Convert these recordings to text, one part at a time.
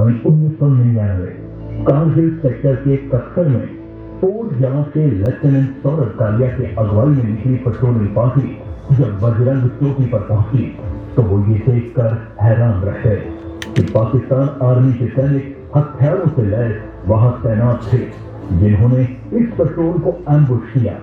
साल 1999 कारगिल सेक्टर के कक्कर में पोर्ट जहां से लेफ्टिनेंट सौरभ कालिया के अगुवाई में निकली पेट्रोलिंग पार्टी जब बजरंग चौकी पर पहुंची तो वो ये देखकर हैरान रह गए कि पाकिस्तान आर्मी के सैनिक हथियारों से लैस वहां तैनात थे, जिन्होंने इस पेट्रोल को एम्बुश किया,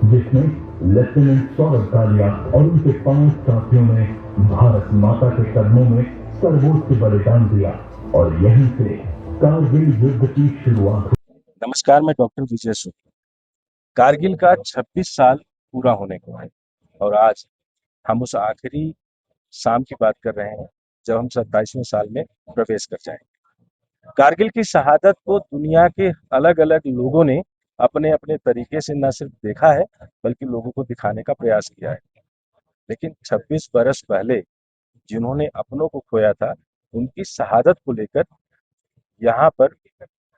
जिसमें लेफ्टिनेंट सौरभ कालिया और उनके 5 साथियों ने भारत माता के कदमों में सर्वोच्च बलिदान दिया और यहीं से कारगिल युद्ध की शुरुआत हुई। नमस्कार, मैं डॉक्टर विजय सूद। कारगिल का 26 साल पूरा होने को है और आज हम उस आखिरी शाम की बात कर रहे हैं जब हम 27वें साल में प्रवेश कर जाएंगे। कारगिल की शहादत को दुनिया के अलग अलग लोगों ने अपने अपने तरीके से न सिर्फ देखा है बल्कि लोगों को दिखाने का प्रयास किया है। लेकिन 26 बरस पहले जिन्होंने अपनों को खोया था, उनकी शहादत को लेकर यहाँ पर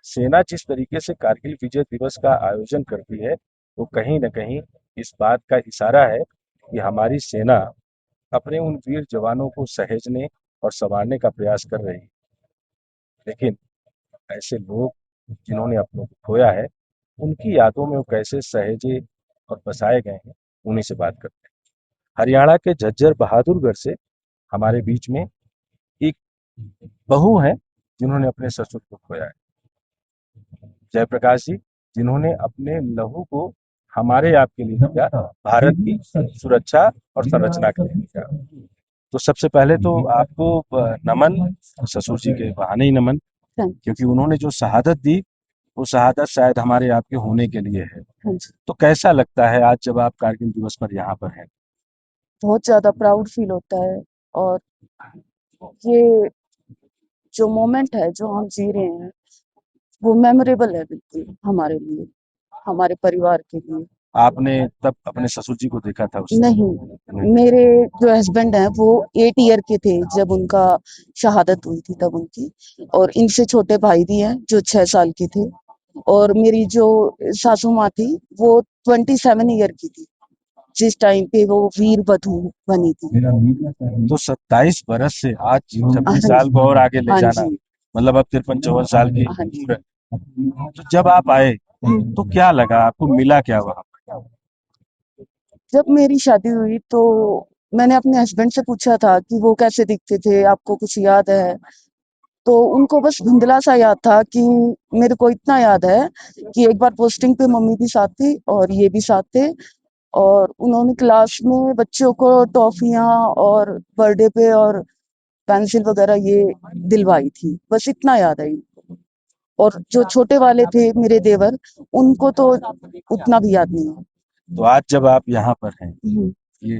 सेना जिस तरीके से कारगिल विजय दिवस का आयोजन करती है, वो कहीं न कहीं इस बात का इशारा है कि हमारी सेना अपने उन वीर जवानों को सहेजने और संवारने का प्रयास कर रही है। लेकिन ऐसे लोग जिन्होंने अपनों को खोया है, उनकी यादों में वो कैसे सहेजे और बसाए गए हैं, उन्हीं से बात करते हैं। हरियाणा के झज्जर बहादुरगढ़ से हमारे बीच में एक बहू है जिन्होंने अपने ससुर को खोया है, जयप्रकाश जी, जिन्होंने अपने लहू को हमारे आपके लिए दिया, भारत की सुरक्षा और संरचना के लिए दिया। तो सबसे पहले तो आपको नमन, ससुर जी के बहाने ही नमन, क्योंकि उन्होंने जो शहादत दी वो शहादत शायद हमारे आपके होने के लिए है। तो कैसा लगता है आज जब आप कारगिल दिवस पर यहाँ पर हैं? बहुत ज्यादा प्राउड फील होता है और ये जो मोमेंट है जो हम जी रहे हैं वो मेमोरेबल है बिल्कुल हमारे लिए, हमारे परिवार के लिए। आपने तब अपने ससुर जी को देखा था उस नहीं, मेरे जो हस्बैंड हैं वो 8 ईयर के थे जब उनका शहादत हुई थी तब उनकी, और इनसे छोटे भाई भी हैं जो 6 साल के थे, और मेरी जो सासू माँ थी वो 27 ईयर की थी जिस टाइम पे वो वीर वधू बनी थी। तो 27 बरस से आज 26 हाँ साल जी, को और आगे ले हाँ जाना, जी, मतलब अब 53-54 साल की हाँ जी। उम्र। तो जब आप आए तो क्या लगा आपको, मिला क्या वहाँ? जब मेरी शादी हुई तो मैंने अपने हस्बैंड से पूछा था कि वो कैसे दिखते थे, आपको कुछ याद है? तो उनको बस धुंधला सा याद था कि मेरे को इतना याद है कि एक बार पोस्टिंग पे मम्मी भी साथ थी और ये भी साथ थे, और उन्होंने क्लास में बच्चों को टॉफियां और बर्थडे पे और पेंसिल वगैरह ये दिलवाई थी, बस इतना याद है। और जो छोटे वाले थे मेरे देवर, उनको तो उतना भी याद नहीं है। तो आज जब आप यहाँ पर हैं, हम्म, ये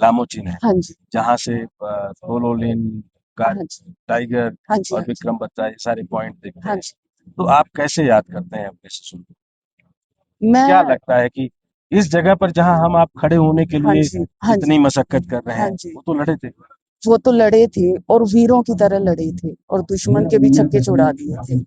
लामोचिन है, हाँ जी, जहाँ से कोलोलिन, हाँ जी, टाइगर हाँ जी, और हाँ जी, विक्रम बत्रा ये सारे पॉइंट दिखते हाँ हैं। जी। तो आप कैसे याद करते हैं अपने ससुर को? क्या मैं लगता है कि इस जगह पर जहाँ हम आप खड़े होने के हाँ लिए जी, हाँ जी, इतनी मशक्कत कर रहे हाँ हैं, जी, वो तो लड़े थे। वो तो लड़े थे और वीरों की तरह लड़े थे और दुश्मन के भी छक्के छुड़ा दिए थे।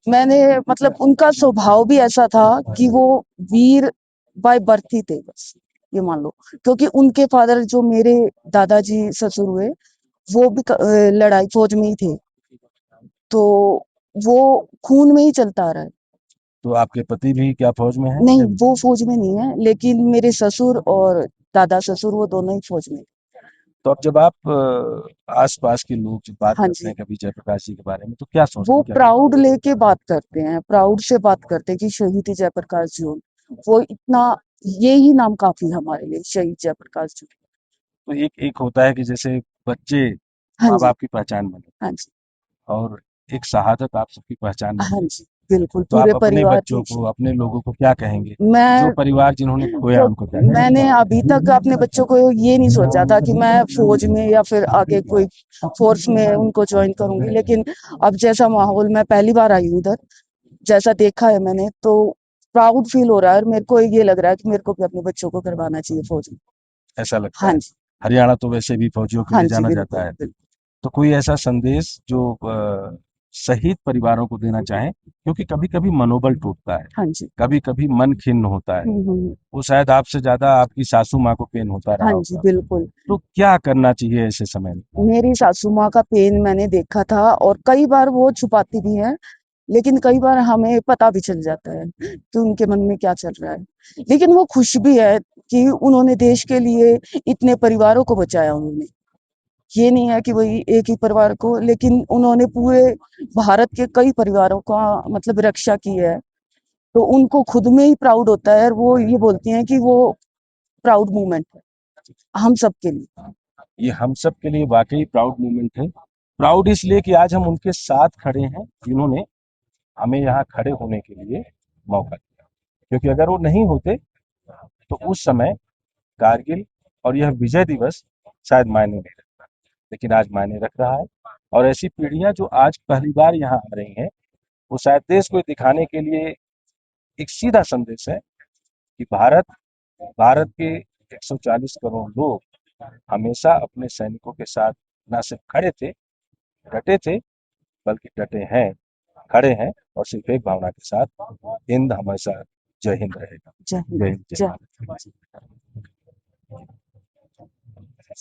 मैंने मतलब उनका स्वभाव भी ऐसा था कि वो वीर बाय बर्थ ही थे, बस ये मान लो, क्योंकि उनके फादर जो मेरे दादाजी ससुर हुए वो भी लड़ाई फौज में ही थे, तो वो खून में ही चलता आ रहा है। तो आपके पति भी क्या फौज में हैं? नहीं, वो फौज में नहीं है, लेकिन मेरे ससुर और दादा ससुर वो दोनों ही फौज में। तो अब जब आप आस-पास के लोग जब बात हाँ करते जी, हैं कभी जयप्रकाश जी के बारे में, तो क्या सोचते वो हैं, क्या कहते प्राउड लेके बात करते हैं, प्राउड से बात करते हैं कि शहीद जयप्रकाश जी, वो इतना, ये ही नाम काफी हमारे लिए, शहीद जयप्रकाश जी। हैं? तो एक एक होता है कि जैसे बच्चे हाँ माँ जी, बाप की पहचान बने हाँ जी, और एक शहादत आप सबकी पहचान बन हाँ गई। जी, बिल्कुल तो पूरे आप अपने परिवार बच्चों की। को, अपने लोगों को क्या कहेंगे? जो मैं परिवार जिन्होंने खोया तो उनको क्या कहेंगे? मैंने अभी तक अपने बच्चों को ये नहीं सोचा था कि मैं फौज में या फिर आगे कोई फोर्स में उनको ज्वाइन करूंगी, लेकिन अब जैसा माहौल, मैं पहली बार आई हूँ इधर, जैसा देखा है मैंने, तो प्राउड फील हो रहा है और मेरे को ये लग रहा है कि मेरे को भी अपने बच्चों को करवाना चाहिए फौज में। ऐसा लगता हाँ है। जी, हरियाणा तो वैसे भी फौजियों के हाँ लिए जी, जाना बिल्कुल जाता है। बिल्कुल। तो कोई ऐसा संदेश जो शहीद परिवारों को देना चाहें, क्योंकि कभी कभी मनोबल टूटता है, हाँ जी। कभी कभी मन खिन्न होता है। वो शायद आपसे ज्यादा आपकी सासू माँ को पेन होता रहा हाँ जी, होगा, बिल्कुल। तो क्या करना चाहिए ऐसे समय में? मेरी सासू माँ का पेन मैंने देखा था और कई बार वो छुपाती भी हैं, लेकिन कई बार हमें पता भी चल जाता है कि उनके मन में क्या चल रहा है। लेकिन वो खुश भी है कि उन्होंने देश के लिए इतने परिवारों को बचाया उन्होंने। ये नहीं है कि वही एक ही परिवार को, लेकिन उन्होंने पूरे भारत के कई परिवारों का मतलब रक्षा की है। तो उनको खुद में ही प्राउड होता है और वो ये बोलती हैं कि वो प्राउड मोमेंट है हम सबके लिए। ये हम सब के लिए वाकई प्राउड मोमेंट है। प्राउड इसलिए कि आज हम उनके साथ खड़े हैं, जिन्होंने हमें यहाँ खड़े होने के लिए मौका दिया। क्योंकि अगर वो नहीं होते तो उस समय कारगिल और यह विजय दिवस शायद मायने नहीं रखता, लेकिन आज मायने रख रहा है। और ऐसी पीढ़ियां जो आज पहली बार यहाँ आ रही हैं, वो शायद देश को दिखाने के लिए एक सीधा संदेश है कि भारत भारत के 140 करोड़ लोग हमेशा अपने सैनिकों के साथ न सिर्फ खड़े थे, डटे थे, बल्कि डटे हैं, खड़े हैं, और सिर्फ एक भावना के साथ, हिंद हमेशा जय हिंद रहेगा। जय हिंद। जय हिंद, जय जय भारत।